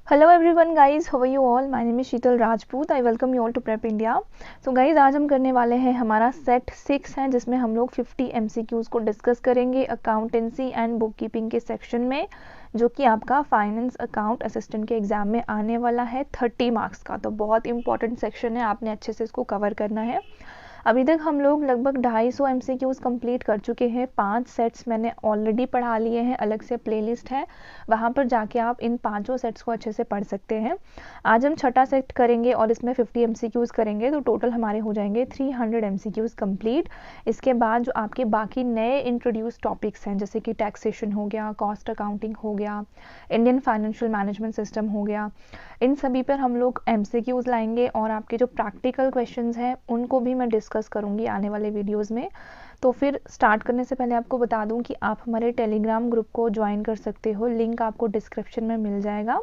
Hello everyone guys, how are you all. My name is Sheetal Rajput. I welcome you all to prep India. So guys, आज हम करने वाले हैं हमारा set 6 है, जिसमें हम लोग 50 एमसीक्यूज को डिस्कस करेंगे अकाउंटेंसी एंड बुक कीपिंग के सेक्शन में, जो कि आपका फाइनेंस अकाउंट असिस्टेंट के एग्जाम में आने वाला है 30 मार्क्स का। तो बहुत इंपॉर्टेंट सेक्शन है, आपने अच्छे से इसको कवर करना है। अभी तक हम लोग लगभग 250 एमसीक्यूज कंप्लीट कर चुके हैं। 5 सेट्स मैंने ऑलरेडी पढ़ा लिए हैं, अलग से प्लेलिस्ट है, वहाँ पर जाके आप इन 5 सेट्स को अच्छे से पढ़ सकते हैं। आज हम छठा सेट करेंगे और इसमें 50 एमसीक्यूज करेंगे, तो टोटल हमारे हो जाएंगे 300 एमसीक्यूज कंप्लीट। इसके बाद जो आपके बाकी नए इंट्रोड्यूस टॉपिक्स हैं, जैसे कि टैक्सेशन हो गया, कॉस्ट अकाउंटिंग हो गया, इंडियन फाइनेंशियल मैनेजमेंट सिस्टम हो गया, इन सभी पर हम लोग एमसीक्यूज लाएंगे और आपके जो प्रैक्टिकल क्वेश्चंस हैं उनको भी मैं डिस्कस करूंगी आने वाले वीडियोस में। तो फिर स्टार्ट करने से पहले आपको बता दूं कि आप हमारे टेलीग्राम ग्रुप को ज्वाइन कर सकते हो, लिंक आपको डिस्क्रिप्शन में मिल जाएगा।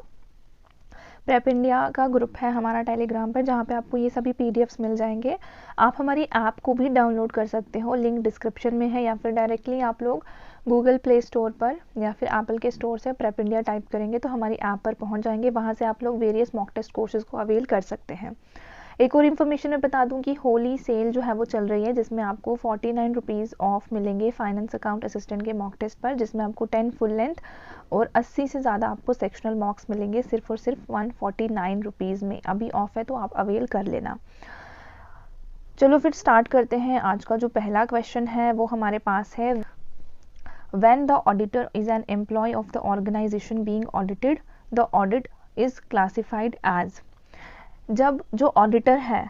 प्रेप इंडिया का ग्रुप है हमारा टेलीग्राम पर, जहाँ पे आपको ये सभी पीडीएफ्स मिल जाएंगे। आप हमारी ऐप को भी डाउनलोड कर सकते हो, लिंक डिस्क्रिप्शन में है, या फिर डायरेक्टली आप लोग गूगल प्ले स्टोर पर या फिर एप्पल के स्टोर से प्रेप इंडिया टाइप करेंगे तो हमारी ऐप पर पहुँच जाएंगे। वहाँ से आप लोग वेरियस मॉक टेस्ट कोर्सेज को अवेल कर सकते हैं। एक और इन्फॉर्मेशन मैं बता दूं कि होली सेल जो है वो चल रही है, जिसमें आपको 49 रुपीज़ ऑफ मिलेंगे फाइनेंस अकाउंट असिस्टेंट के मॉक टेस्ट पर, जिसमें आपको 10 फुल लेंथ और 80 से ज़्यादा आपको सेक्शनल मॉक्स मिलेंगे सिर्फ और सिर्फ 149 रुपीज़ में। अभी ऑफ है तो आप अवेल कर लेना। चलो फिर स्टार्ट करते हैं। आज का जो पहला क्वेश्चन है वो हमारे पास है, when the auditor is an employ of the organisation being audited, the audit is classified as. जब जो ऑडिटर है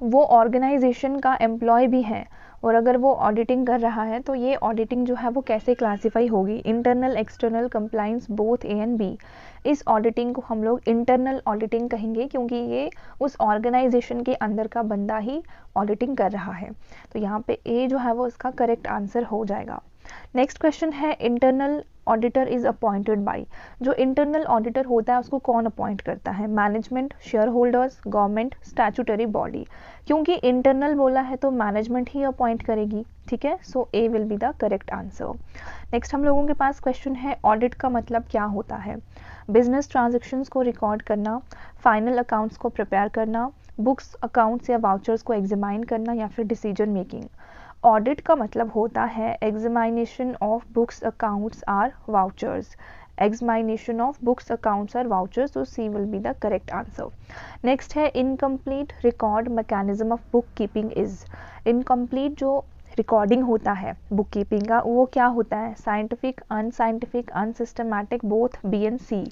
वो ऑर्गेनाइजेशन का एम्प्लॉय भी है और अगर वो ऑडिटिंग कर रहा है, तो ये ऑडिटिंग जो है वो कैसे क्लासिफाई होगी। Internal external compliance both A and B. इस ऑडिटिंग को हम लोग इंटरनल ऑडिटिंग कहेंगे, क्योंकि ये उस ऑर्गेनाइजेशन के अंदर का बंदा ही ऑडिटिंग कर रहा है। तो यहाँ पे ए जो है वो इसका करेक्ट आंसर हो जाएगा। नेक्स्ट क्वेश्चन है, internal auditor is appointed by. जो इंटरनल ऑडिटर होता है उसको कौन अपॉइंट करता है? Management, shareholders, government, statutory body. क्योंकि इंटरनल बोला है तो मैनेजमेंट ही अपॉइंट करेगी, ठीक है। So A will be the correct answer. Next हम लोगों के पास क्वेश्चन है, ऑडिट का मतलब क्या होता है? बिजनेस ट्रांजेक्शन्स को रिकॉर्ड करना, फाइनल अकाउंट्स को प्रिपेयर करना, बुक्स अकाउंट्स या वाउचर्स को एग्जामाइन करना, या फिर डिसीजन मेकिंग। ऑडिट का मतलब होता है examination of books accounts or vouchers. Examination of books accounts or vouchers, तो C will be the correct answer. Next है, incomplete record mechanism of bookkeeping is. Incomplete जो रिकॉर्डिंग होता है bookkeeping का, वो क्या होता है? Scientific, unscientific, unsystematic, both, B and C.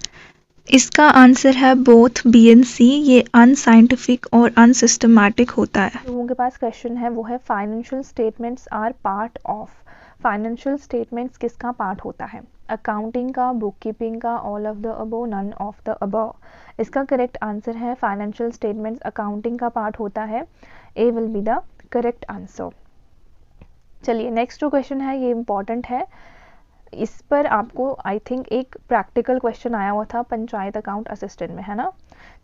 इसका आंसर है बोथ बी एंड सी। ये अनसाइंटिफिक और अनसिस्टमैटिक होता है। लोगों के पास क्वेश्चन है वो है, financial statements are part of. Financial statements किसका पार्ट होता है? अकाउंटिंग का, बुक कीपिंग का, all of the above, none of the above. इसका करेक्ट आंसर है फाइनेंशियल स्टेटमेंट्स अकाउंटिंग का पार्ट होता है। A will be the correct answer. चलिए नेक्स्ट जो क्वेश्चन है ये इंपॉर्टेंट है। इस पर आपको आई थिंक एक प्रैक्टिकल क्वेश्चन आया हुआ था पंचायत अकाउंट असिस्टेंट में, है ना।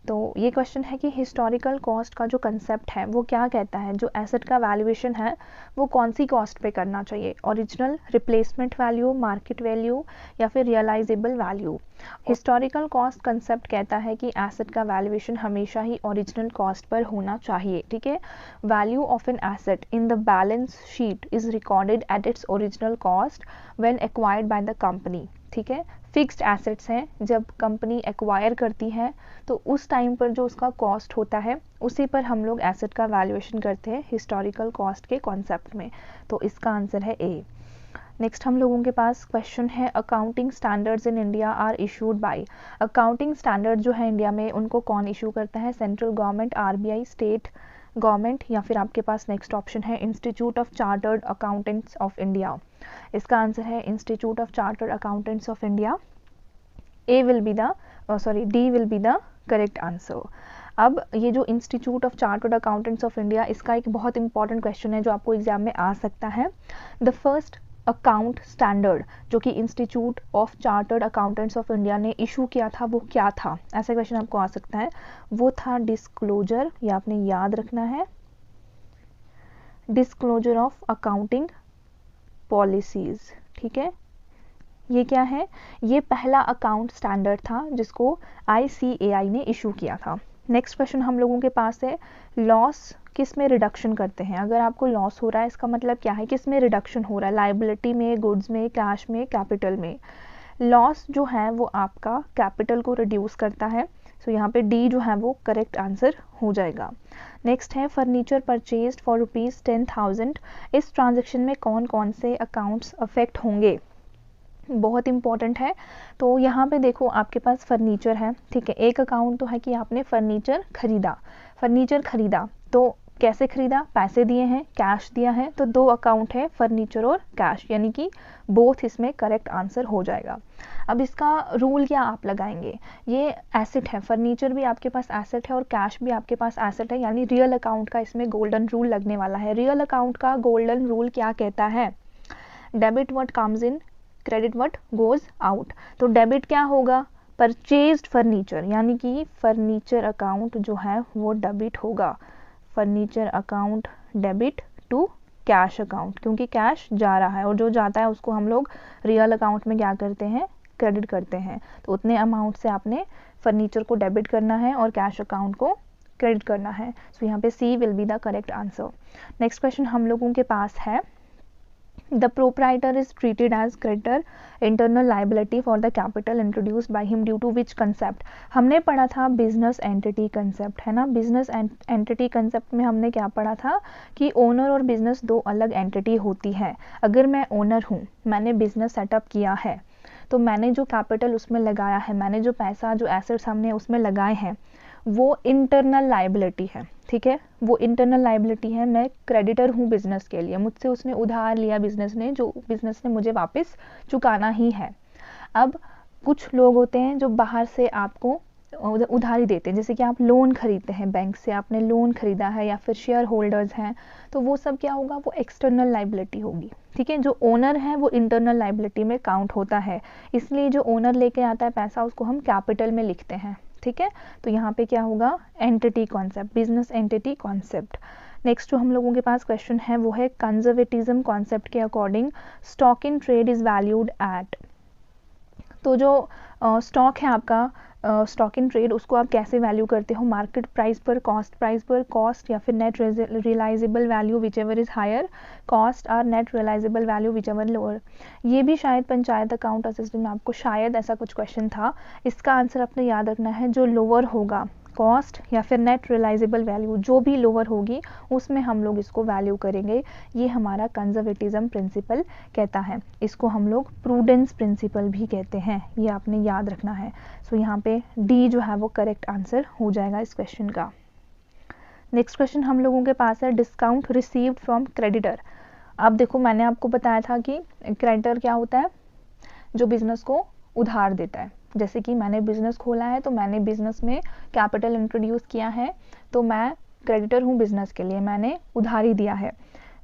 तो ये क्वेश्चन है कि हिस्टोरिकल कॉस्ट का जो कंसेप्ट है वो क्या कहता है? जो एसेट का वैल्यूएशन है वो कौन सी कॉस्ट पे करना चाहिए? Original, replacement value, market value, या फिर realisable value. Historical cost concept कहता है कि एसेट का वैल्यूएशन हमेशा ही ओरिजिनल कॉस्ट पर होना चाहिए, ठीक है। Value of an asset in the balance sheet is recorded at its original cost when acquired by the company, ठीक है। फिक्स्ड एसेट्स हैं, जब कंपनी एक्वायर करती है तो उस टाइम पर जो उसका कॉस्ट होता है उसी पर हम लोग एसेट का वैल्यूएशन करते हैं हिस्टोरिकल कॉस्ट के कॉन्सेप्ट में। तो इसका आंसर है ए। नेक्स्ट हम लोगों के पास क्वेश्चन है, accounting standards in India are issued by. Accounting standard जो है इंडिया में उनको कौन इशू करता है? Central government, RBI, state government, या फिर आपके पास नेक्स्ट ऑप्शन है institute of chartered accountants of India. इसका आंसर है institute of chartered accountants of India. A will be the D will be the correct answer. अब ये जो institute of chartered accountants of India, इसका एक बहुत important question है जो आपको एग्जाम में आ सकता है। द फर्स्ट अकाउंट स्टैंडर्ड जो कि institute of chartered accountants of India ने इशू किया था वो क्या था? ऐसा क्वेश्चन आपको आ सकता है। वो था डिस्क्लोजर, ये आपने याद रखना है, डिस्क्लोजर ऑफ अकाउंटिंग पॉलिसीज, ठीक है। ये क्या है? ये पहला अकाउंट स्टैंडर्ड था जिसको ICAI ने इशू किया था। नेक्स्ट क्वेश्चन हम लोगों के पास है, लॉस किस में रिडक्शन करते हैं? अगर आपको लॉस हो रहा है इसका मतलब क्या है? किस में रिडक्शन हो रहा है? लायबिलिटी में, गुड्स में, कैश में, कैपिटल में। लॉस जो है वो आपका कैपिटल को रिड्यूस करता है, सो यहाँ पे डी जो है वो करेक्ट आंसर हो जाएगा। नेक्स्ट है, फर्नीचर परचेज्ड फॉर ₹10,000, इस ट्रांजेक्शन में कौन कौन से अकाउंट्स अफेक्ट होंगे? बहुत इंपॉर्टेंट है। तो यहाँ पे देखो आपके पास फर्नीचर है, ठीक है, एक अकाउंट तो है कि आपने फर्नीचर खरीदा, तो कैसे खरीदा? पैसे दिए हैं, कैश दिया है, तो दो अकाउंट है, फर्नीचर और कैश, यानी कि बोथ इसमें करेक्ट आंसर हो जाएगा। अब इसका रूल क्या आप लगाएंगे? ये एसेट है, फर्नीचर भी आपके पास एसेट है और कैश भी आपके पास एसेट है, यानी रियल अकाउंट का इसमें गोल्डन रूल लगने वाला है। रियल अकाउंट का गोल्डन रूल क्या कहता है? Debit what comes in, credit what goes out. तो डेबिट क्या होगा? परचेज्ड फर्नीचर, यानी कि फर्नीचर अकाउंट जो है वो डेबिट होगा। Furniture account debit to cash account, क्योंकि कैश जा रहा है और जो जाता है उसको हम लोग रियल अकाउंट में क्या करते हैं? क्रेडिट करते हैं। तो उतने अमाउंट से आपने फर्नीचर को डेबिट करना है और कैश अकाउंट को क्रेडिट करना है। सो यहाँ पे C will be the correct answer. Next question हम लोगों के पास है, The proprietor is treated as creditor, internal liability for the capital introduced by him due to which concept? हमने पढ़ा था बिजनेस एंटिटी कंसेप्ट, है ना। बिजनेस एंटिटी कंसेप्ट में हमने क्या पढ़ा था कि ओनर और बिजनेस दो अलग एंटिटी होती है। अगर मैं ओनर हूँ, मैंने बिजनेस सेटअप किया है, तो मैंने जो कैपिटल उसमें लगाया है, मैंने जो पैसा, जो एसेट्स हमने उसमें लगाए हैं, वो इंटरनल लाइबिलिटी है, ठीक है, वो इंटरनल लाइबिलिटी है। मैं क्रेडिटर हूँ बिजनेस के लिए, मुझसे उसने उधार लिया बिजनेस ने, जो बिजनेस ने मुझे वापस चुकाना ही है। अब कुछ लोग होते हैं जो बाहर से आपको उधारी देते हैं, जैसे कि आप लोन खरीदते हैं बैंक से, आपने लोन खरीदा है, या फिर शेयर होल्डर्स हैं, तो वो सब क्या होगा? वो एक्सटर्नल लाइबिलिटी होगी, ठीक है। जो ओनर है वो इंटरनल लाइबिलिटी में काउंट होता है, इसलिए जो ओनर लेके आता है पैसा उसको हम कैपिटल में लिखते हैं, ठीक है। तो यहाँ पे क्या होगा? Entity concept, business entity concept. Next जो हम लोगों के पास क्वेश्चन है वो है, कंजर्वेटिज्म कॉन्सेप्ट के according stock in trade is valued at. तो जो स्टॉक है आपका, स्टॉक इन ट्रेड, उसको आप कैसे वैल्यू करते हो? मार्केट प्राइस पर, कॉस्ट प्राइस पर, कॉस्ट या फिर net realisable value whichever is higher, cost और net realisable value whichever lower. ये भी शायद पंचायत अकाउंट असिस्टेंट में आपको शायद ऐसा कुछ क्वेश्चन था। इसका आंसर आपने याद रखना है, जो लोअर होगा, कॉस्ट या फिर नेट रियलाइजेबल वैल्यू जो भी लोअर होगी उसमें हम लोग इसको वैल्यू करेंगे। ये हमारा कंजर्वेटिज्म प्रिंसिपल कहता है। इसको हम लोग प्रूडेंस प्रिंसिपल भी कहते हैं, ये आपने याद रखना है। सो यहाँ पे डी जो है वो करेक्ट आंसर हो जाएगा इस क्वेश्चन का। नेक्स्ट क्वेश्चन हम लोगों के पास है, डिस्काउंट रिसीव्ड फ्रॉम क्रेडिटर। अब देखो मैंने आपको बताया था कि क्रेडिटर क्या होता है? जो बिजनेस को उधार देता है। जैसे कि मैंने बिजनेस खोला है, तो मैंने बिजनेस में कैपिटल इंट्रोड्यूस किया है, तो मैं क्रेडिटर हूँ बिजनेस के लिए, मैंने उधारी दिया है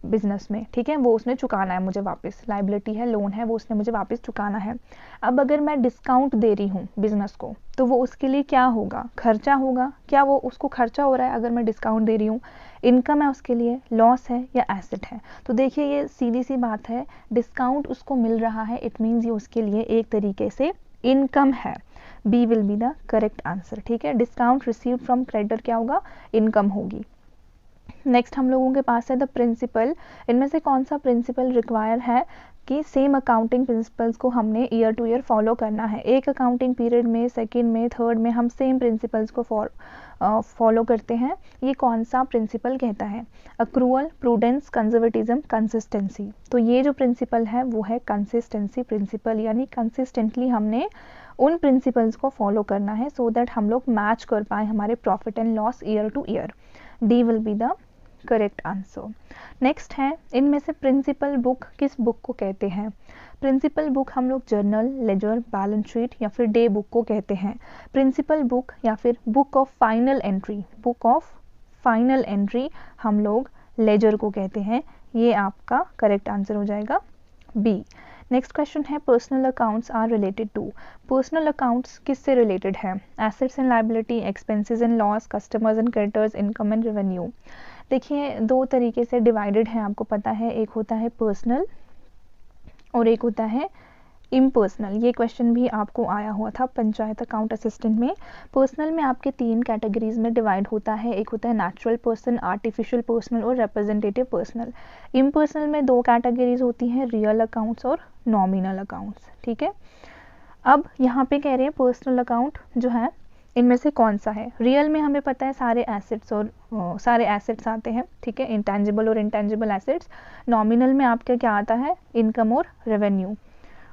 बिजनेस में, ठीक है, वो उसने चुकाना है मुझे वापस, लाइबिलिटी है, लोन है, वो उसने मुझे वापस चुकाना है। अब अगर मैं डिस्काउंट दे रही हूँ बिजनेस को, तो वो उसके लिए क्या होगा? खर्चा होगा। क्या वो उसको खर्चा हो रहा है अगर मैं डिस्काउंट दे रही हूँ? इनकम है उसके लिए, लॉस है या एसेट है? तो देखिए ये सीधी सी बात है, डिस्काउंट उसको मिल रहा है, इट मीन्स ये उसके लिए एक तरीके से इनकम है। B will be the correct answer, ठीक है। डिस्काउंट रिसीव्ड फ्रॉम क्रेडिटर क्या होगा? इनकम होगी। नेक्स्ट हम लोगों के पास है द प्रिंसिपल। इनमें से कौन सा प्रिंसिपल रिक्वायर है कि सेम अकाउंटिंग प्रिंसिपल्स को हमने ईयर टू ईयर फॉलो करना है? एक अकाउंटिंग पीरियड में, सेकंड में, थर्ड में हम सेम प्रिंसिपल्स को फॉलो करते हैं। ये कौन सा प्रिंसिपल कहता है? Accrual, prudence, conservatism, consistency. तो ये जो प्रिंसिपल है वो है कंसिस्टेंसी प्रिंसिपल, यानी कंसिस्टेंटली हमने उन प्रिंसिपल्स को फॉलो करना है सो दैट हम लोग मैच कर पाए हमारे profit and loss year two year. D will be the correct answer. Next है, इनमें से प्रिंसिपल बुक किस बुक को कहते हैं? प्रिंसिपल बुक हम लोग जर्नल, लेजर, बैलेंस शीट या फिर डे बुक को कहते हैं। प्रिंसिपल बुक या फिर book of final entry, book of final entry हम लोग लेजर को कहते हैं। ये आपका करेक्ट आंसर हो जाएगा बी। नेक्स्ट क्वेश्चन है, personal accounts are related to. Personal accounts किससे रिलेटेड है? Assets and liability, expenses and loss, customers and creditors, income and revenue. देखिए दो तरीके से डिवाइडेड है, आपको पता है, एक होता है पर्सनल और एक होता है इम्पर्सनल, ये क्वेश्चन भी आपको आया हुआ था पंचायत अकाउंट असिस्टेंट में। पर्सनल में आपके 3 कैटेगरीज में डिवाइड होता है, एक होता है नेचुरल पर्सन, आर्टिफिशियल पर्सनल और रिप्रेजेंटेटिव पर्सनल। इम्पर्सनल में 2 कैटेगरीज होती हैं, रियल अकाउंट्स और नॉमिनल अकाउंट्स। ठीक है, अब यहाँ पे कह रहे हैं पर्सनल अकाउंट जो है इनमें से कौन सा है। रियल में हमें पता है सारे एसेट्स और सारे एसेट्स आते हैं, ठीक है, इंटेंजिबल और इंटेंजिबल एसेट्स। नॉमिनल में आपका क्या आता है, इनकम और रेवेन्यू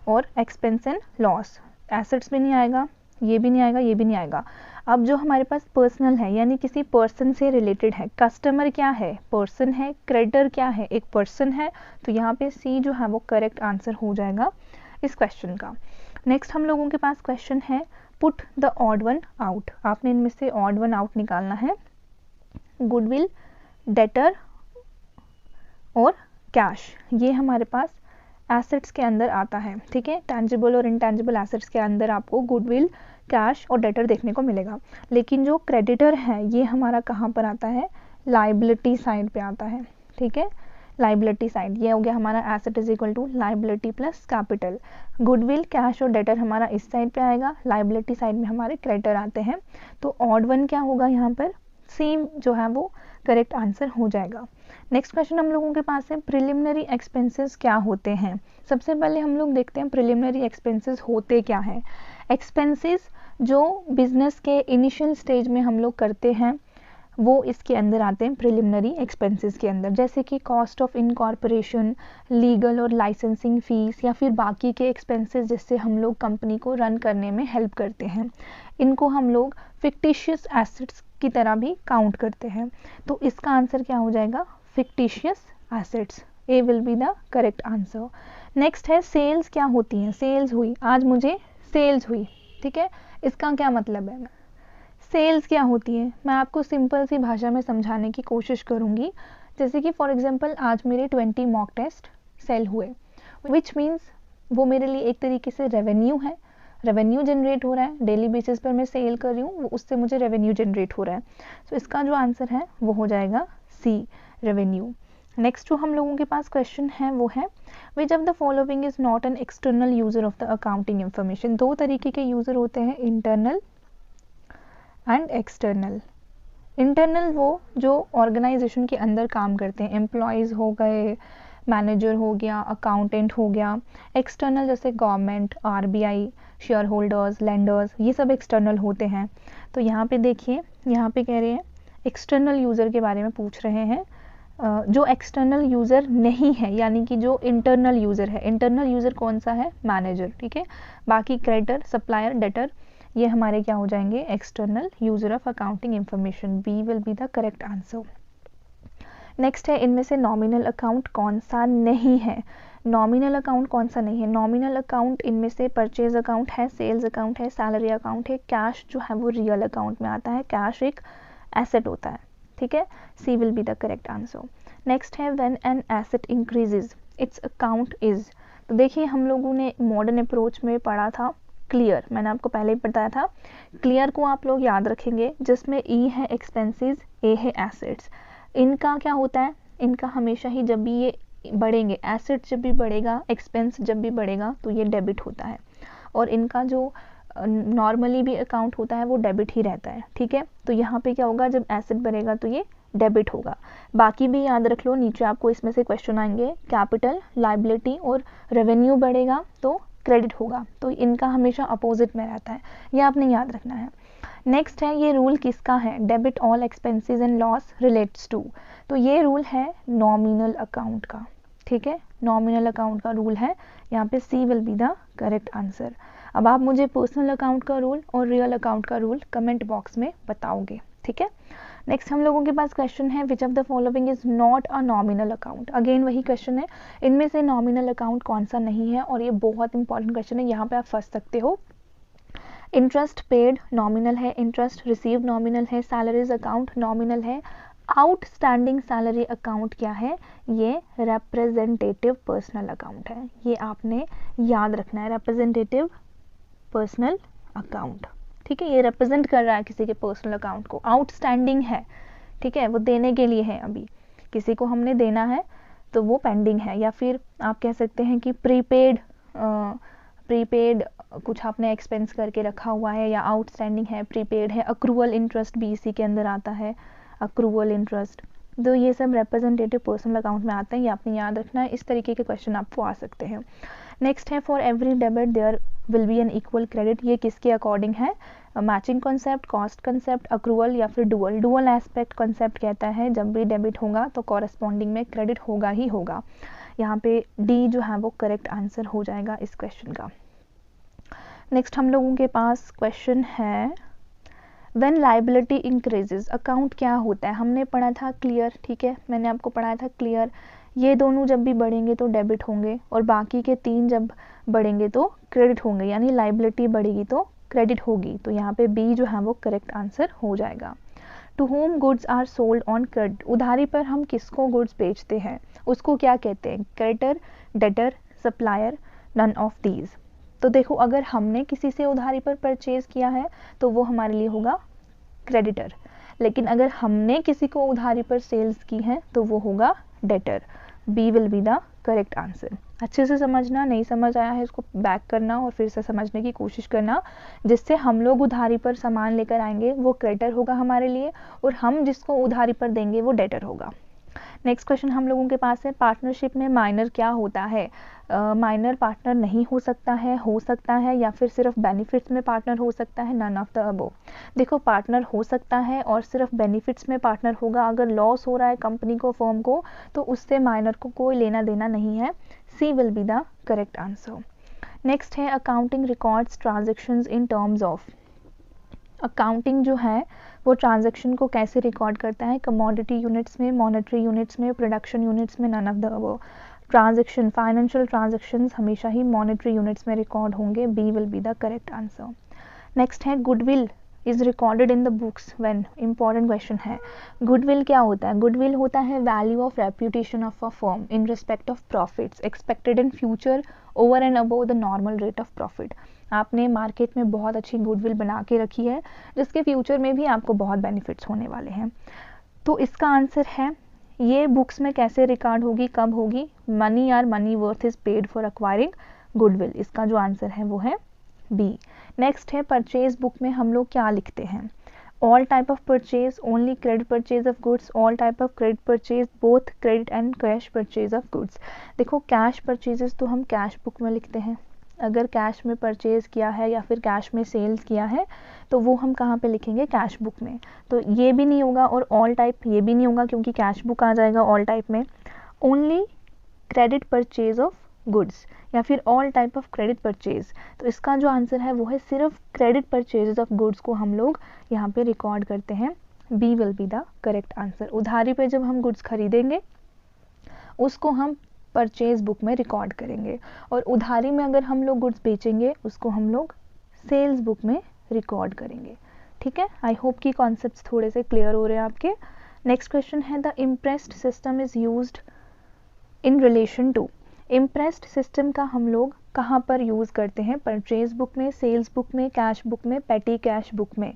और एक्सपेंस एंड लॉस। एसेट्स भी नहीं आएगा, ये भी नहीं आएगा, ये भी नहीं आएगा। अब जो हमारे पास पर्सनल है यानी किसी पर्सन से रिलेटेड है, कस्टमर क्या है, पर्सन है, क्रेडिटर क्या है, एक पर्सन है, तो यहाँ पे सी जो है वो करेक्ट आंसर हो जाएगा इस क्वेश्चन का। नेक्स्ट हम लोगों के पास क्वेश्चन है put the odd one out. आपने इनमें से ऑड वन आउट निकालना है। गुडविल, डेटर और कैश, ये हमारे पास एसेट्स के अंदर आता है, ठीक है। टैंजिबल और इंटैंजिबल एसेट्स के अंदर आपको गुडविल, कैश और डेटर देखने को मिलेगा। लेकिन जो क्रेडिटर है ये हमारा कहाँ पर आता है, लाइबिलिटी साइड पे आता है, ठीक है, लाइबिलिटी साइड। ये हो गया हमारा asset is equal to liability plus capital. Goodwill, cash और डेटर हमारा इस साइड पे आएगा, लाइबिलिटी साइड में हमारे क्रेडिटर आते हैं। तो ऑड वन क्या होगा यहाँ पर, सेम जो है वो करेक्ट आंसर हो जाएगा। नेक्स्ट क्वेश्चन हम लोगों के पास है प्रिलिमिनरी एक्सपेंसेस क्या होते हैं। सबसे पहले हम लोग देखते हैं प्रिलिमिनरी एक्सपेंसेस होते क्या हैं। एक्सपेंसेस जो बिजनेस के इनिशियल स्टेज में हम लोग करते हैं वो इसके अंदर आते हैं प्रिलिमिनरी एक्सपेंसेस के अंदर, जैसे कि कॉस्ट ऑफ इनकॉर्पोरेशन, लीगल और लाइसेंसिंग फीस या फिर बाकी के एक्सपेंसेस जिससे हम लोग कंपनी को रन करने में हेल्प करते हैं। इनको हम लोग फिक्टिशियस एसेट्स की तरह भी काउंट करते हैं। तो इसका आंसर क्या हो जाएगा, fictitious assets. A will be the correct answer. Next है सेल्स क्या होती हैं। सेल्स हुई, आज मुझे सेल्स हुई, ठीक है, इसका क्या मतलब है। सेल्स क्या होती है मैं आपको सिंपल सी भाषा में समझाने की कोशिश करूंगी। जैसे कि फॉर एग्जांपल आज मेरे 20 मॉक टेस्ट सेल हुए, विच मीन्स वो मेरे लिए एक तरीके से रेवेन्यू है, रेवेन्यू जनरेट हो रहा है, डेली बेसिस पर मैं सेल कर रही हूँ, उससे मुझे रेवेन्यू जनरेट हो रहा है। तो इसका जो आंसर है वो हो जाएगा सी, रेवेन्यू। नेक्स्ट जो हम लोगों के पास क्वेश्चन है वो है which of the following is not an external user of the accounting information. 2 तरीके के यूजर होते हैं, इंटरनल एंड एक्सटर्नल। इंटरनल वो जो ऑर्गेनाइजेशन के अंदर काम करते हैं, एम्प्लॉयज़ हो गए, मैनेजर हो गया, अकाउंटेंट हो गया। एक्सटर्नल जैसे government, RBI, share holders, lenders, ये सब एक्सटर्नल होते हैं। तो यहाँ पे देखिए, यहाँ पे कह रहे हैं एक्सटर्नल यूज़र के बारे में पूछ रहे हैं। जो एक्सटर्नल यूज़र नहीं है यानी कि जो इंटरनल यूज़र है। इंटरनल यूज़र कौन सा है, मैनेजर, ठीक है। बाकी क्रेडिटर, सप्लायर, डेटर ये हमारे क्या हो जाएंगे, external user of accounting information. B will be the correct answer. Next है इनमें से नॉमिनल अकाउंट कौन सा नहीं है। नॉमिनल अकाउंट कौन सा नहीं है, नॉमिनल अकाउंट इनमें से परचेज अकाउंट है, सेल्स अकाउंट है, सैलरी अकाउंट है, कैश जो है वो रियल अकाउंट में आता है, कैश एक एसेट होता है, ठीक है। C will be the correct answer. Next है when an asset increases its account is. तो देखिए हम लोगों ने मॉडर्न अप्रोच में पढ़ा था क्लियर, मैंने आपको पहले ही बताया था। क्लियर को आप लोग याद रखेंगे, जिसमें ई है एक्सपेंसेस, ए है एसेट्स। इनका क्या होता है, इनका हमेशा ही जब भी ये बढ़ेंगे, एसेट जब भी बढ़ेगा, एक्सपेंस जब भी बढ़ेगा तो ये डेबिट होता है। और इनका जो नॉर्मली भी अकाउंट होता है वो डेबिट ही रहता है, ठीक है। तो यहाँ पे क्या होगा, जब एसेट बढ़ेगा तो ये डेबिट होगा। बाकी भी याद रख लो, नीचे आपको इसमें से क्वेश्चन आएंगे, कैपिटल, लाइबिलिटी और रेवेन्यू बढ़ेगा तो क्रेडिट होगा। तो इनका हमेशा अपोजिट में रहता है, ये आपने याद रखना है। नेक्स्ट है ये रूल किसका है, debit all expenses and loss relates to. तो ये रूल है नॉमिनल अकाउंट का, ठीक है, नॉमिनल अकाउंट का रूल है। यहाँ पे C will be the correct answer. अब आप मुझे पर्सनल अकाउंट का रूल और रियल अकाउंट का रूल कमेंट बॉक्स में बताओगे, ठीक है। नेक्स्ट हम लोगों के पास क्वेश्चन है which of the following is not a nominal account. Again वही क्वेश्चन है, इनमें से नॉमिनल अकाउंट कौन सा नहीं है, और ये बहुत इंपॉर्टेंट क्वेश्चन है, यहाँ पे आप फंस सकते हो। इंटरेस्ट पेड नॉमिनल है, इंटरेस्ट रिसीव नॉमिनल है, सैलरीज अकाउंट नॉमिनल है, आउटस्टैंडिंग सैलरी अकाउंट क्या है, ये रिप्रेजेंटेटिव पर्सनल अकाउंट है। ये आपने याद रखना है, रिप्रेजेंटेटिव पर्सनल अकाउंट, ठीक है। ये रिप्रेजेंट कर रहा है किसी के पर्सनल अकाउंट को। आउटस्टैंडिंग है, ठीक है, वो देने के लिए है, अभी किसी को हमने देना है तो वो पेंडिंग है। या फिर आप कह सकते हैं कि प्रीपेड प्रीपेड कुछ आपने एक्सपेंस करके रखा हुआ है या आउटस्टैंडिंग है, प्रीपेड है, अक्रूवल इंटरेस्ट भी इसी के अंदर आता है, अक्रूवल इंटरेस्ट। तो ये सब रिप्रेजेंटेटिव पर्सनल अकाउंट में आते हैं, ये आपने याद रखना है। इस तरीके के क्वेश्चन आपको आ सकते हैं। नेक्स्ट है for every debit there will be an equal credit. ये किसके अकॉर्डिंग है? Matching concept, cost concept, accrual या फिर डुअल। डुअल एस्पेक्ट कॉन्सेप्ट कहता है जब भी डेबिट होगा तो कॉरेस्पॉन्डिंग में क्रेडिट होगा ही होगा। यहाँ पे डी जो है वो करेक्ट आंसर हो जाएगा इस क्वेश्चन का। नेक्स्ट हम लोगों के पास क्वेश्चन है व्हेन लायबिलिटी इंक्रीजेज। अकाउंट क्या होता है? हमने पढ़ा था क्लियर, ठीक है, मैंने आपको पढ़ाया था क्लियर। ये दोनों जब भी बढ़ेंगे तो डेबिट होंगे और बाकी के 3 जब बढ़ेंगे तो क्रेडिट होंगे, यानी लायबिलिटी बढ़ेगी तो क्रेडिट होगी। तो यहाँ पे बी जो है वो करेक्ट आंसर हो जाएगा। To whom goods are sold on credit. उधारी पर हम किसको गुड्स बेचते हैं उसको क्या कहते हैं? Creditor, debtor, supplier, none of these. तो देखो अगर हमने किसी से उधारी पर परचेज किया है तो वो हमारे लिए होगा क्रेडिटर, लेकिन अगर हमने किसी को उधारी पर सेल्स की है तो वो होगा debtor. B will be the correct answer. अच्छे से समझना, नहीं समझ आया है इसको बैक करना और फिर से समझने की कोशिश करना। जिससे हम लोग उधारी पर सामान लेकर आएंगे वो क्रेडिटर होगा हमारे लिए और हम जिसको उधारी पर देंगे वो डेटर होगा। नेक्स्ट क्वेश्चन हम लोगों के पास है पार्टनरशिप में माइनर क्या होता है? माइनर पार्टनर नहीं हो सकता है या फिर सिर्फ बेनिफिट्स में पार्टनर हो सकता है, नन ऑफ द अबव। देखो पार्टनर हो सकता है और सिर्फ बेनिफिट्स में पार्टनर होगा। अगर लॉस हो रहा है कंपनी को, फर्म को, तो उससे माइनर को कोई लेना देना नहीं है। C will be the correct answer. Next है accounting records transactions in terms of. Accounting जो है वो ट्रांजैक्शन को कैसे रिकॉर्ड करता है? कमोडिटी यूनिट्स में, मॉनेटरी यूनिट्स में, प्रोडक्शन यूनिट्स में, none of the above. Transaction, financial transactions हमेशा ही मॉनेटरी यूनिट्स में रिकॉर्ड होंगे। B will be the correct answer. Next है goodwill is recorded in the books when. Important question है। Goodwill क्या होता है? गुडविल होता है value of reputation of a firm in respect of profits expected in future over and above the normal rate of profit. आपने market में बहुत अच्छी गुडविल बना के रखी है जिसके फ्यूचर में भी आपको बहुत बेनिफिट्स होने वाले हैं। तो इसका आंसर है ये बुक्स में कैसे रिकॉर्ड होगी, कब होगी? Money or money worth is paid for acquiring goodwill. इसका जो आंसर है वो है बी। नेक्स्ट है परचेज बुक में हम लोग क्या लिखते हैं? All type of purchase, only credit purchase of goods, all type of credit purchase, both credit and cash purchase of goods. देखो कैश परचेजेस तो हम कैश बुक में लिखते हैं। अगर कैश में परचेज किया है या फिर कैश में सेल्स किया है तो वो हम कहाँ पे लिखेंगे? कैश बुक में। तो ये भी नहीं होगा और ऑल टाइप ये भी नहीं होगा क्योंकि कैश बुक आ जाएगा ऑल टाइप में। Only credit purchase of goods या फिर all type of credit purchase. तो इसका जो आंसर है वो है सिर्फ क्रेडिट परचेज ऑफ गुड्स को हम लोग यहाँ पे रिकॉर्ड करते हैं। B will be the correct answer. उधारी पे जब हम गुड्स खरीदेंगे उसको हम परचेज बुक में रिकॉर्ड करेंगे और उधारी में अगर हम लोग गुड्स बेचेंगे उसको हम लोग सेल्स बुक में रिकॉर्ड करेंगे। ठीक है, आई होप कि कॉन्सेप्ट्स थोड़े से क्लियर हो रहे हैं आपके। नेक्स्ट क्वेश्चन है the imprest system is used in relation to. Imprest system का हम लोग कहाँ पर यूज़ करते हैं? परचेज बुक में, सेल्स बुक में, कैश बुक में, पेटी कैश बुक में।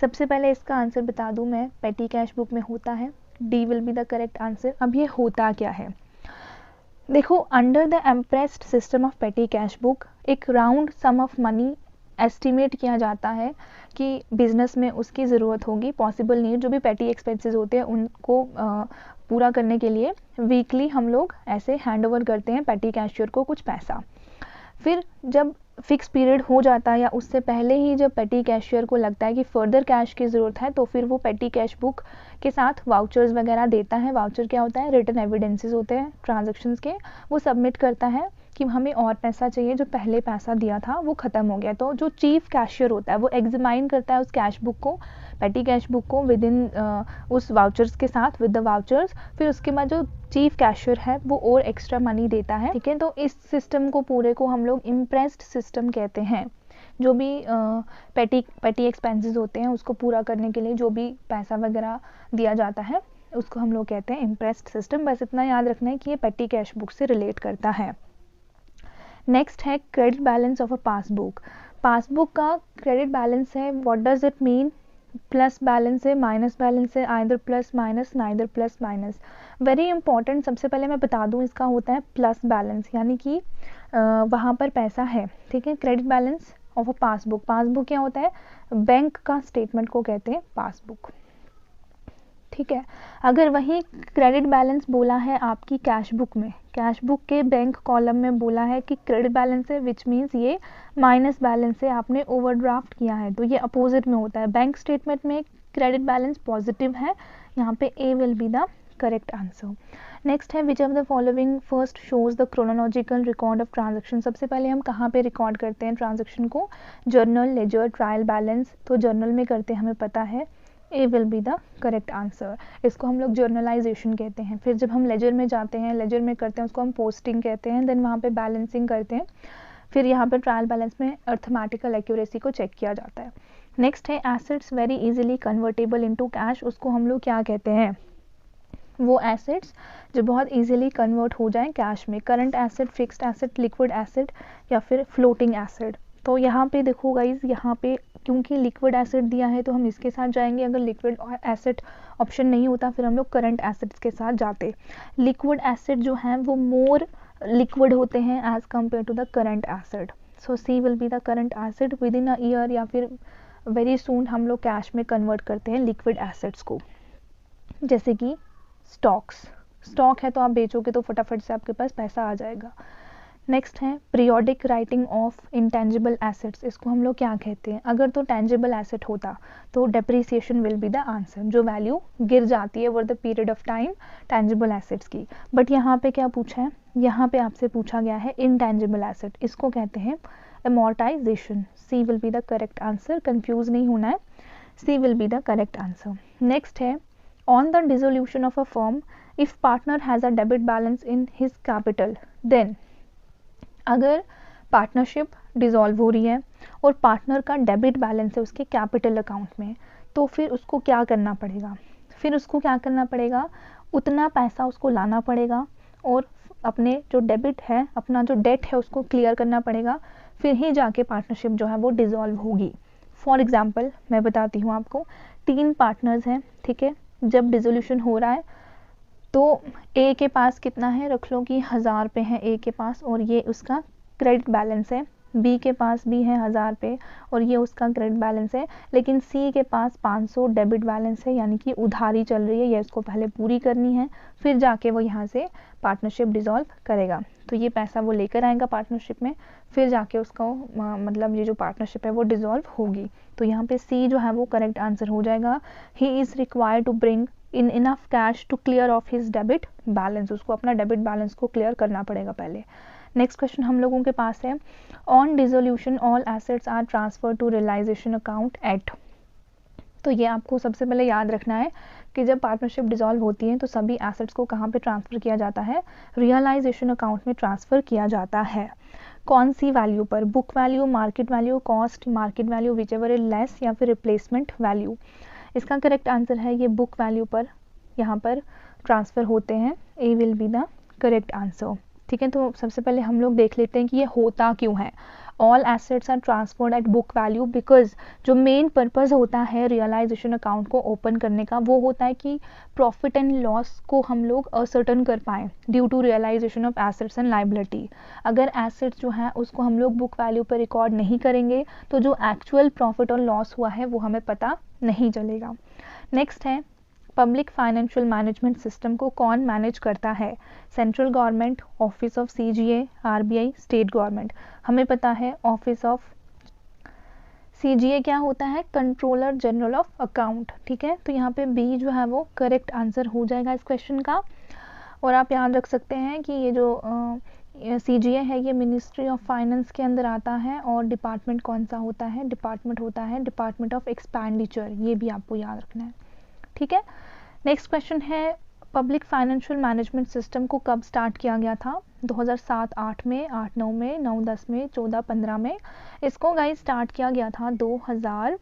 सबसे पहले इसका आंसर बता दूं मैं, पेटी कैश बुक में होता है। D will be the correct answer. अब ये होता क्या है? देखो under the imprest system of petty cash book एक round sum of money estimate किया जाता है कि बिजनेस में उसकी ज़रूरत होगी, पॉसिबल नीड जो भी पेटी एक्सपेंसेस होते हैं उनको पूरा करने के लिए वीकली हम लोग ऐसे हैंड ओवर करते हैं पेटी कैशियर को कुछ पैसा। फिर जब फिक्स पीरियड हो जाता है या उससे पहले ही जब पेटी कैशियर को लगता है कि फर्दर कैश की ज़रूरत है तो फिर वो पेटी कैश बुक के साथ वाउचर्स वगैरह देता है। वाउचर क्या होता है? रिटन एविडेंसेस होते हैं ट्रांजैक्शंस के, वो सबमिट करता है कि हमें और पैसा चाहिए, जो पहले पैसा दिया था वो ख़त्म हो गया। तो जो चीफ कैशियर होता है वो एग्जामाइन करता है उस कैश बुक को, पेटी कैश बुक को विद इन उस वाउचर्स के साथ, विद द वाउचर्स। फिर उसके बाद जो चीफ कैशियर है वो और एक्स्ट्रा मनी देता है। ठीक है, तो इस सिस्टम को पूरे को हम लोग इम्प्रेस्ड सिस्टम कहते हैं। जो भी पेटी एक्सपेंसेस होते हैं उसको पूरा करने के लिए जो भी पैसा वगैरह दिया जाता है उसको हम लोग कहते हैं इम्प्रेस्ड सिस्टम। बस इतना याद रखना है कि ये पेटी कैश बुक से रिलेट करता है। नेक्स्ट है credit balance of a passbook. Passbook का क्रेडिट बैलेंस है, what does it mean? Plus balance है, माइनस बैलेंस है, either plus minus, neither plus minus. Very important, सबसे पहले मैं बता दूं इसका होता है प्लस बैलेंस, यानी कि वहाँ पर पैसा है, ठीक है। Credit balance of a passbook, passbook क्या होता है, बैंक का स्टेटमेंट को कहते हैं पासबुक, ठीक है। अगर वही क्रेडिट बैलेंस बोला है आपकी कैश बुक में, कैश बुक के बैंक कॉलम में बोला है कि क्रेडिट बैलेंस है, विच मीन्स ये माइनस बैलेंस है, आपने ओवरड्राफ्ट किया है, तो ये अपोजिट में होता है। बैंक स्टेटमेंट में क्रेडिट बैलेंस पॉजिटिव है, यहाँ पे A will be the correct answer. Next है which of the following first shows the chronological record of transaction. सबसे पहले हम कहाँ पे रिकॉर्ड करते हैं ट्रांजेक्शन को, जर्नल, लेजर, ट्रायल बैलेंस, तो जर्नल में करते हैं, हमें पता है, A will be the correct answer. इसको हम लोग जर्नलाइजेशन कहते हैं। फिर जब हम लेजर में जाते हैं, लेजर में करते हैं, उसको हम पोस्टिंग कहते हैं, देन वहाँ पे बैलेंसिंग करते हैं, फिर यहाँ पे ट्रायल बैलेंस में अर्थमेटिकल एक्यूरेसी को चेक किया जाता है। नेक्स्ट है assets very easily convertible into cash, उसको हम लोग क्या कहते हैं, वो एसेट्स जो बहुत इजीली कन्वर्ट हो जाए कैश में। Current asset, fixed asset, liquid asset या फिर फ्लोटिंग एसेट। तो यहाँ पे देखो गाइज, यहाँ पे क्योंकि लिक्विड एसेट दिया है तो हम इसके साथ जाएंगे, अगर लिक्विड एसेट ऑप्शन नहीं होता फिर हम लोग करंट एसेट्स के साथ जाते। लिक्विड एसेट जो हैं वो मोर लिक्विड होते हैं as compare to the current asset, so C will be the current asset. Within a year या फिर वेरी सून हम लोग कैश में कन्वर्ट करते हैं लिक्विड एसेट्स को, जैसे कि स्टॉक्स, स्टॉक है तो आप बेचोगे तो फटाफट से आपके पास पैसा आ जाएगा। नेक्स्ट है periodic writing of intangible assets, इसको हम लोग क्या कहते हैं, अगर तो टेंजिबल एसेट होता तो depreciation will be the answer, जो वैल्यू गिर जाती है over the period of time tangible assets की। बट यहाँ पे क्या पूछा है, यहाँ पे आपसे पूछा गया है इंटेंजिबल एसेट, इसको कहते हैं amortisation. C will be the correct answer, confuse नहीं होना है, C will be the correct answer. Next है on the dissolution of a firm if partner has a debit balance in his capital then, अगर partnership dissolve हो रही है और partner का डेबिट बैलेंस है उसके कैपिटल अकाउंट में, तो फिर उसको क्या करना पड़ेगा, फिर उसको क्या करना पड़ेगा, उतना पैसा उसको लाना पड़ेगा और अपने जो डेबिट है, अपना जो डेट है उसको क्लियर करना पड़ेगा, फिर ही जाके पार्टनरशिप जो है वो डिसॉल्व होगी। फॉर एग्जाम्पल मैं बताती हूँ आपको, 3 पार्टनर्स हैं, ठीक है। जब डिसोल्यूशन हो रहा है तो ए के पास कितना है, रख लो कि 1000 रुपये है ए के पास और ये उसका क्रेडिट बैलेंस है, बी के पास भी है 1000 रुपये और ये उसका क्रेडिट बैलेंस है, लेकिन सी के पास 500 डेबिट बैलेंस है, यानी कि उधारी चल रही है, ये इसको पहले पूरी करनी है, फिर जाके वो यहाँ से पार्टनरशिप डिसॉल्व करेगा। तो ये पैसा वो लेकर आएगा पार्टनरशिप में, फिर जाके उसका मतलब ये जो पार्टनरशिप है वो डिसॉल्व होगी। तो यहाँ पे सी जो है वो करेक्ट आंसर हो जाएगा। He is required to bring in enough cash to clear off his debit balance, उसको अपना डेबिट बैलेंस को क्लियर करना पड़ेगा पहले। नेक्स्ट क्वेश्चन हम लोगों के पास है, on dissolution all assets are transfer to realisation account at. तो ये आपको सबसे पहले याद रखना है कि जब पार्टनरशिप डिसॉल्व होती है तो सभी एसेट्स को कहाँ पे ट्रांसफ़र किया जाता है, रियलाइजेशन अकाउंट में ट्रांसफ़र किया जाता है। कौन सी वैल्यू पर, book value, market value, cost, market value, whichever is less, या फिर रिप्लेसमेंट वैल्यू। इसका करेक्ट आंसर है ये बुक वैल्यू पर यहाँ पर ट्रांसफ़र होते हैं, A will be the correct answer, ठीक है। तो सबसे पहले हम लोग देख लेते हैं कि ये होता क्यों है। All assets are transferred at book value because जो मेन पर्पस होता है रियलाइजेशन अकाउंट को ओपन करने का वो होता है कि प्रॉफिट एंड लॉस को हम लोग असर्टन कर पाएँ due to realisation of assets and liability. अगर एसेट्स जो है उसको हम लोग बुक वैल्यू पर रिकॉर्ड नहीं करेंगे तो जो एक्चुअल प्रॉफिट और लॉस हुआ है वो हमें पता नहीं चलेगा। नेक्स्ट है पब्लिक फाइनेंशियल मैनेजमेंट सिस्टम को कौन मैनेज करता है, central government, office of CGA, RBI, state government. हमें पता है ऑफिस ऑफ सीजीए क्या होता है, कंट्रोलर जनरल ऑफ अकाउंट, ठीक है। तो यहाँ पे बी जो है वो करेक्ट आंसर हो जाएगा इस क्वेश्चन का। और आप याद रख सकते हैं कि ये जो सीजीए है ये मिनिस्ट्री ऑफ फाइनेंस के अंदर आता है और डिपार्टमेंट कौन सा होता है, डिपार्टमेंट होता है डिपार्टमेंट ऑफ एक्सपेंडिचर, ये भी आपको याद रखना है, ठीक है। नेक्स्ट क्वेश्चन है पब्लिक फाइनेंशियल मैनेजमेंट सिस्टम को कब स्टार्ट किया गया था, 2007-8 में, 8-9 में, 9-10 में, 14-15 में। इसको गाइस स्टार्ट किया गया था 2008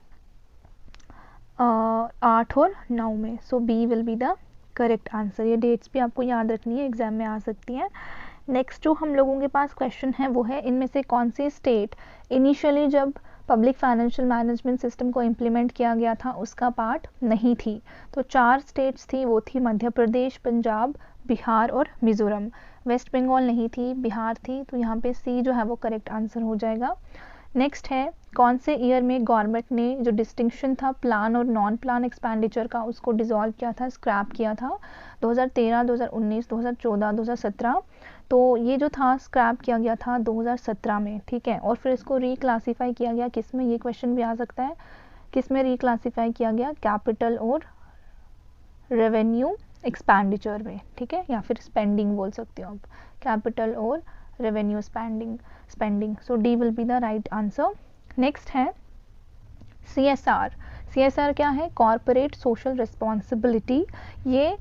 और 9 में, so B will be the correct answer. ये डेट्स भी आपको याद रखनी है, एग्जाम में आ सकती हैं। नेक्स्ट जो हम लोगों के पास क्वेश्चन है वो है इनमें से कौन सी स्टेट इनिशियली जब पब्लिक फाइनेंशियल मैनेजमेंट सिस्टम को इम्प्लीमेंट किया गया था उसका पार्ट नहीं थी। तो 4 स्टेट्स थी, वो थी मध्य प्रदेश, पंजाब, बिहार और मिजोरम। वेस्ट बंगाल नहीं थी, बिहार थी, तो यहाँ पे सी जो है वो करेक्ट आंसर हो जाएगा। नेक्स्ट है, कौन से ईयर में गवर्नमेंट ने जो डिस्टिंक्शन था प्लान और नॉन प्लान एक्सपेंडिचर का उसको डिसॉल्व किया था, स्क्रैप किया था? 2013, 2019, 2014, 2017। तो ये जो था स्क्रैप किया गया था 2017 में, ठीक है। और फिर इसको रिक्लासीफाई किया गया किस में, ये क्वेश्चन भी आ सकता है, किस में रिक्लासीफाई किया गया? कैपिटल और रेवेन्यू एक्सपेंडिचर में, ठीक है, या फिर स्पेंडिंग बोल सकते हो आप, कैपिटल और revenue spending. So D will be the right answer. Next है CSR। CSR क्या है? Corporate social responsibility. ये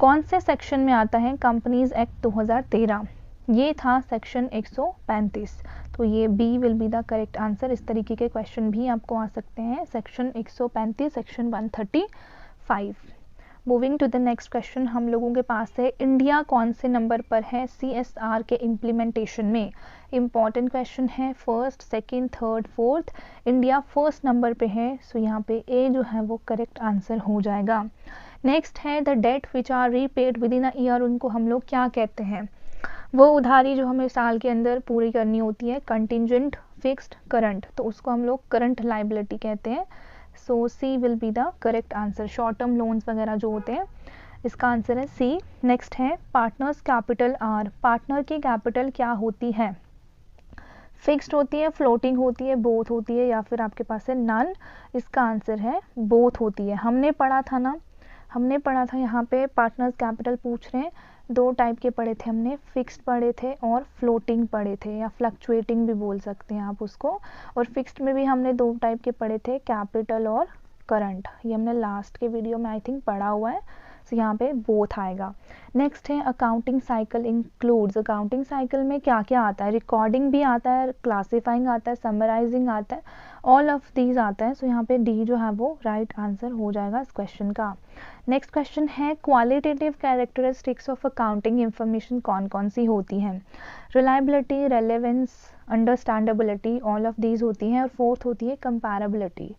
कौन से सेक्शन में आता है? कंपनीज एक्ट 2013, ये था सेक्शन 135। तो ये B will be the correct answer. इस तरीके के क्वेश्चन भी आपको आ सकते हैं, section 135, section 135। Moving to the next question, हम लोगों के पास है इंडिया कौन से नंबर पर है CSR के इम्प्लीमेंटेशन में? इंपॉर्टेंट क्वेश्चन है, first, second, third, fourth. India first number पे है, सो यहाँ पे ए जो है वो करेक्ट आंसर हो जाएगा। नेक्स्ट है the debt which are repaid within a year, उनको हम लोग क्या कहते हैं? वो उधारी जो हमें साल के अंदर पूरी करनी होती है, कंटिजेंट, फिक्स्ड, करंट, तो उसको हम लोग करंट लाइबिलिटी कहते हैं। So C will be the correct answer. Short term loans वगैरह जो होते हैं, इसका आंसर है सी। नेक्स्ट है पार्टनर्स कैपिटल आर। पार्टनर की कैपिटल क्या होती है? फिक्स्ड होती है, फ्लोटिंग होती है, बोथ होती है, या फिर आपके पास है नन? इसका आंसर है बोथ होती है। हमने पढ़ा था यहाँ पे पार्टनर्स कैपिटल पूछ रहे हैं, 2 टाइप के पढ़े थे हमने, फिक्स्ड पढ़े थे और फ्लोटिंग पढ़े थे, या फ्लक्चुएटिंग भी बोल सकते हैं आप उसको। और फिक्स्ड में भी हमने 2 टाइप के पढ़े थे, कैपिटल और करंट। ये हमने लास्ट के वीडियो में आई थिंक पढ़ा हुआ है। तो यहाँ पे बोथ आएगा। नेक्स्ट है accounting cycle includes. Accounting cycle में क्या क्या आता है? रिकॉर्डिंग भी आता है, क्लासिफाइंग आता है, समराइजिंग आता है, ऑल ऑफ दीज आता है। सो यहाँ पे डी जो है वो राइट आंसर हो जाएगा इस क्वेश्चन का। नेक्स्ट क्वेश्चन है qualitative characteristics of accounting information कौन कौन सी होती हैं? Reliability, relevance, understandability, all of these होती हैं। और फोर्थ होती है कंपैरेबिलिटी।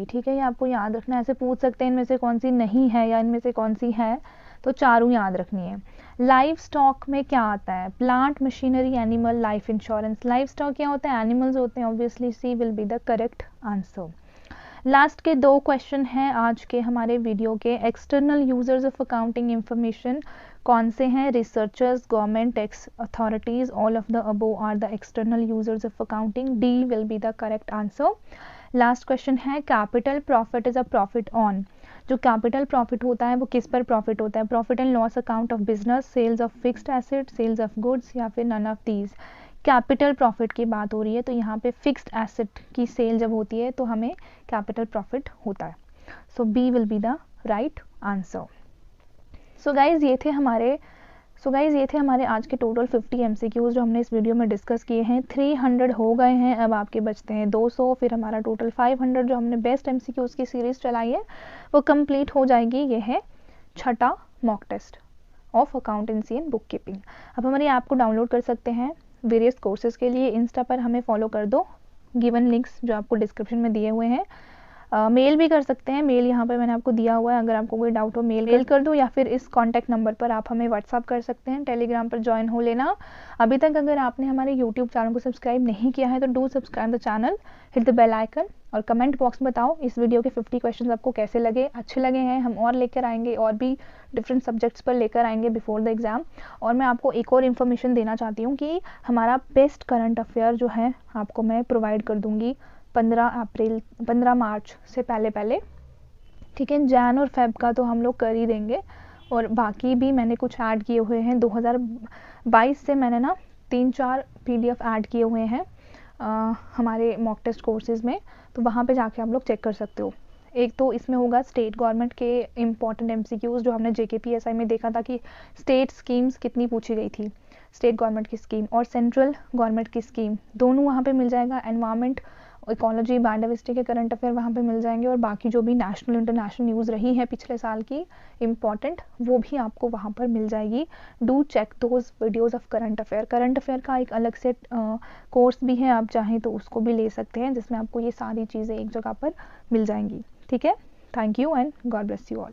ठीक है, ये आपको याद रखना है। ऐसे पूछ सकते हैं इनमें से कौन सी नहीं है या इनमें से कौन सी है, तो चारों याद रखनी है। लाइफ स्टॉक में क्या आता है? Plant, machinery, animal, life insurance. Livestock क्या होता है? एनिमल्स होते हैं, obviously C will be the correct answer. Last के 2 क्वेश्चन हैं आज के हमारे वीडियो के। External users of accounting information कौन से हैं? Researchers, government, tax authorities, all of the above are the external users of accounting. D will be the correct answer. Last question है capital profit is a profit on. जो capital profit होता है वो किस पर प्रॉफिट होता है? Profit and loss account of business, sales of fixed asset, sales of goods, या फिर none of these. Capital profit की बात हो रही है, तो यहाँ पे फिक्स्ड एसेट की सेल जब होती है तो हमें कैपिटल प्रॉफिट होता है। So B will be the right answer. So guys ये थे हमारे आज के टोटल 50 MCQs जो हमने इस वीडियो में डिस्कस किए हैं। 300 हो गए हैं, अब आपके बचते हैं 200, फिर हमारा टोटल 500 जो हमने बेस्ट MCQs की सीरीज चलाई है वो कंप्लीट हो जाएगी। ये है 6ठा mock test of accountancy and bookkeeping. अब हमारी ऐप को डाउनलोड कर सकते हैं वेरियस कोर्सेज के लिए। इंस्टा पर हमें फॉलो कर दो, गिवन लिंक्स जो आपको डिस्क्रिप्शन में दिए हुए हैं। मेल भी कर सकते हैं, मेल यहाँ पे मैंने आपको दिया हुआ है, अगर आपको कोई डाउट हो मेल कर दो, या फिर इस कॉन्टैक्ट नंबर पर आप हमें व्हाट्सअप कर सकते हैं। टेलीग्राम पर ज्वाइन हो लेना। अभी तक अगर आपने हमारे यूट्यूब चैनल को सब्सक्राइब नहीं किया है तो do subscribe the channel, hit the bell icon, और कमेंट बॉक्स में बताओ इस वीडियो के 50 क्वेश्चन आपको कैसे लगे, अच्छे लगे हैं। हम और लेकर आएंगे, और भी डिफरेंट सब्जेक्ट्स पर लेकर आएंगे बिफोर द एग्जाम। और मैं आपको एक और इन्फॉर्मेशन देना चाहती हूँ कि हमारा बेस्ट करंट अफेयर जो है आपको मैं प्रोवाइड कर दूँगी 15 मार्च से पहले, ठीक है। जैन और फेब का तो हम लोग कर ही देंगे, और बाकी भी मैंने कुछ ऐड किए हुए हैं। 2022 से मैंने ना 3-4 PDF ऐड किए हुए हैं हमारे मॉक टेस्ट कोर्सेज में, तो वहाँ पे जाके आप लोग चेक कर सकते हो। एक तो इसमें होगा स्टेट गवर्नमेंट के इम्पॉर्टेंट MCQs जो हमने JKPSI में देखा था कि स्टेट स्कीम्स कितनी पूछी गई थी, स्टेट गवर्नमेंट की स्कीम और सेंट्रल गवर्नमेंट की स्कीम, दोनों वहाँ पे मिल जाएगा। एनवायरमेंट इकोलॉजी, बायोडाइवर्सिटी के करंट अफेयर वहाँ पे मिल जाएंगे, और बाकी जो भी नेशनल इंटरनेशनल न्यूज़ रही है पिछले साल की इम्पॉर्टेंट, वो भी आपको वहाँ पर मिल जाएगी. Do check those videos of current affair का एक अलग से कोर्स भी है, आप चाहें तो उसको भी ले सकते हैं, जिसमें आपको ये सारी चीज़ें एक जगह पर मिल जाएंगी. ठीक है, thank you and God bless you all.